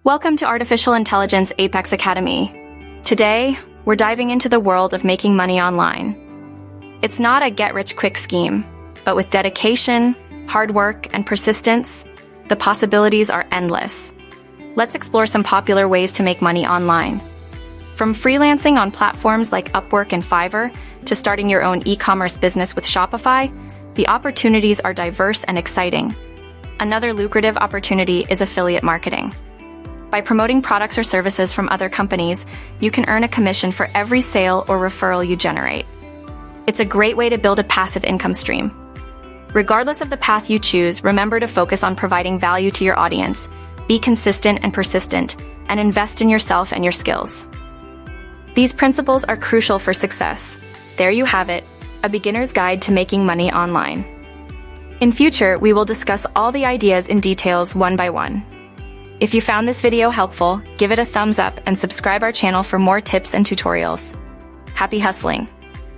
Welcome to Artificial Intelligence Apex Academy. Today, we're diving into the world of making money online. It's not a get-rich-quick scheme, but with dedication, hard work, and persistence, the possibilities are endless. Let's explore some popular ways to make money online. From freelancing on platforms like Upwork and Fiverr to starting your own e-commerce business with Shopify, the opportunities are diverse and exciting. Another lucrative opportunity is affiliate marketing. By promoting products or services from other companies, you can earn a commission for every sale or referral you generate. It's a great way to build a passive income stream. Regardless of the path you choose, remember to focus on providing value to your audience, be consistent and persistent, and invest in yourself and your skills. These principles are crucial for success. There you have it, a beginner's guide to making money online. In future, we will discuss all the ideas and details one by one. If you found this video helpful, give it a thumbs up and subscribe our channel for more tips and tutorials. Happy hustling!